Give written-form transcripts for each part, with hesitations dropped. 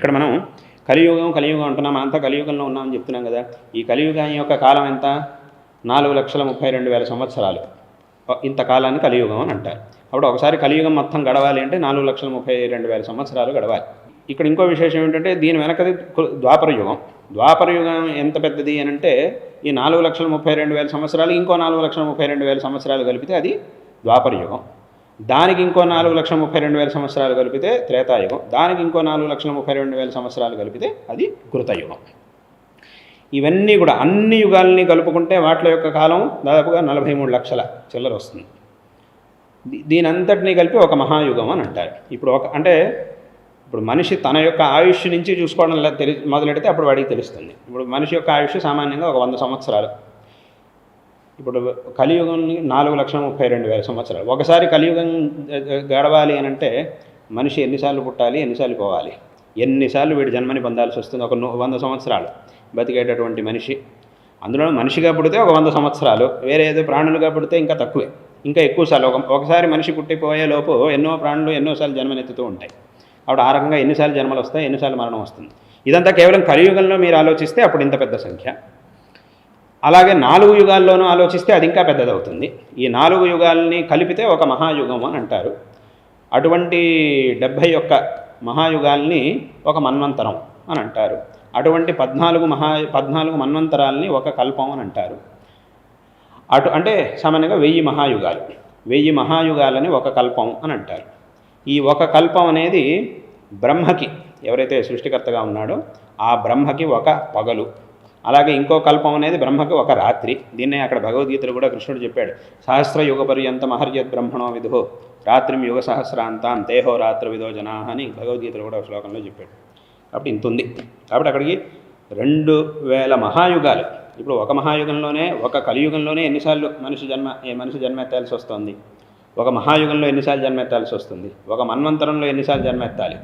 ఇక్కడ మనం కలియుగం అంటున్నాం, అంతా కలియుగంలో ఉన్నామని చెప్తున్నాం కదా. ఈ కలియుగం యొక్క కాలం ఎంత? 4,32,000 సంవత్సరాలు. ఇంతకాలాన్ని కలియుగం అని అంటారు. అప్పుడు ఒకసారి కలియుగం మొత్తం గడవాలి అంటే 4,32,000 సంవత్సరాలు గడవాలి. ఇక్కడ ఇంకో విశేషం ఏంటంటే దీని వెనకది ద్వాపరయుగం. ద్వాపరయుగం ఎంత పెద్దది అని అంటే ఈ 4,32,000 సంవత్సరాలు ఇంకో 4,32,000 సంవత్సరాలు కలిపితే అది ద్వాపరయుగం. దానికి ఇంకో 4,32,000 సంవత్సరాలు కలిపితే త్రేతాయుగం. దానికి ఇంకో 4,32,000 సంవత్సరాలు కలిపితే అది కృతయుగం. ఇవన్నీ కూడా అన్ని యుగాల్ని కలుపుకుంటే వాటి యొక్క కాలం దాదాపుగా 43 లక్షల చిల్లర వస్తుంది. దీనంతటినీ కలిపి ఒక మహాయుగం అని అంటారు. ఇప్పుడు మనిషి తన యొక్క ఆయుష్ నుంచి చూసుకోవడం మొదలెడితే అప్పుడు వాడికి తెలుస్తుంది. ఇప్పుడు మనిషి యొక్క ఆయుష్ సామాన్యంగా ఒక 100 సంవత్సరాలు. ఇప్పుడు కలియుగం 4,32,000 సంవత్సరాలు. ఒకసారి కలియుగం గడవాలి అని అంటే మనిషి ఎన్నిసార్లు పుట్టాలి, ఎన్నిసార్లు పోవాలి, ఎన్నిసార్లు వీడి జన్మని పొందాల్సి వస్తుంది. ఒక 100 సంవత్సరాలు బతికేటటువంటి మనిషి, అందులో మనిషిగా పుడితే ఒక 100 సంవత్సరాలు, వేరే ఏదో ప్రాణులుగా పుడితే ఇంకా తక్కువే, ఇంకా ఎక్కువసార్లు. ఒకసారి మనిషి పుట్టిపోయే లోపు ఎన్నో ప్రాణులు ఎన్నోసార్లు జన్మనెత్తుతూ ఉంటాయి. అప్పుడు ఆ రకంగా ఎన్నిసార్లు జన్మలు వస్తాయి, ఎన్నిసార్లు మరణం వస్తుంది. ఇదంతా కేవలం కలియుగంలో మీరు ఆలోచిస్తే అప్పుడు ఇంత పెద్ద సంఖ్య. అలాగే 4 యుగాల్లోనూ ఆలోచిస్తే అది ఇంకా పెద్దదవుతుంది. ఈ 4 యుగాల్ని కలిపితే ఒక మహాయుగం అని అంటారు. అటువంటి 71 మహాయుగాల్ని ఒక మన్వంతరం అని అంటారు. అటువంటి 14 మన్వంతరాల్ని ఒక కల్పం అని అంటారు. అంటే సామాన్యంగా 1000 మహాయుగాలు. 1000 మహాయుగాలని ఒక కల్పం అని అంటారు. ఈ ఒక కల్పం అనేది బ్రహ్మకి, ఎవరైతే సృష్టికర్తగా ఉన్నాడో ఆ బ్రహ్మకి ఒక పగలు. అలాగే ఇంకో కల్పం అనేది బ్రహ్మకి ఒక రాత్రి. దీన్నే అక్కడ భగవద్గీతలో కూడా కృష్ణుడు చెప్పాడు, సహస్రయుగ పర్యంతం అహర్యత్ బ్రహ్మణో విదుహో రాత్రిం యుగ సహస్రాంతాం తేహో రాత్ర విదో జనా అని భగవద్గీతలో కూడా ఒక శ్లోకంలో చెప్పాడు. కాబట్టి ఇంత ఉంది. కాబట్టి అక్కడికి 2000 మహాయుగాలు. ఇప్పుడు ఒక మహాయుగంలోనే, ఒక కలియుగంలోనే ఎన్నిసార్లు మనిషి జన్మ ఎత్తాల్సి వస్తుంది, ఒక మహాయుగంలో ఎన్నిసార్లు జన్మెత్తాల్సి వస్తుంది, ఒక మన్వంతరంలో ఎన్నిసార్లు జన్మెత్తాలి,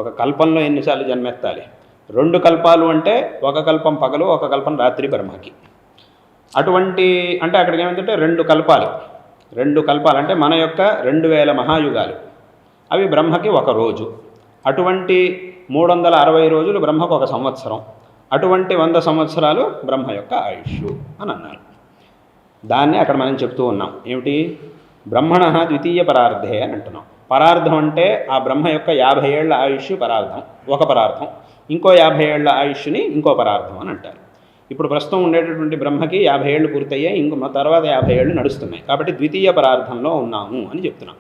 ఒక కల్పంలో ఎన్నిసార్లు జన్మెత్తాలి. 2 కల్పాలు అంటే ఒక కల్పం పగలు, ఒక కల్పం రాత్రి బ్రహ్మకి. అటువంటి అంటే అక్కడికి ఏమిటంటే 2 కల్పాలు అంటే మన యొక్క 2000 మహాయుగాలు, అవి బ్రహ్మకి ఒక రోజు. అటువంటి 360 రోజులు బ్రహ్మకు ఒక సంవత్సరం. అటువంటి 100 సంవత్సరాలు బ్రహ్మ యొక్క ఆయుష్ అని అన్నారు. దాన్ని అక్కడ మనం చెప్తూ ఉన్నాం. ఏమిటి? బ్రహ్మణ ద్వితీయ పరార్థే అని అంటున్నాం. పరార్థం అంటే ఆ బ్రహ్మ యొక్క 50 ఏళ్ల ఆయుష్ పరార్థం, ఒక పరార్థం. ఇంకో 50 ఏళ్ల ఆయుష్ని ఇంకో పరార్థం అని అంటారు. ఇప్పుడు ప్రస్తుతం ఉండేటటువంటి బ్రహ్మకి 50 ఏళ్ళు పూర్తయ్యాయి, తర్వాత 50 ఏళ్ళు నడుస్తున్నాయి. కాబట్టి ద్వితీయ పరార్థంలో ఉన్నాము అని చెప్తున్నాం.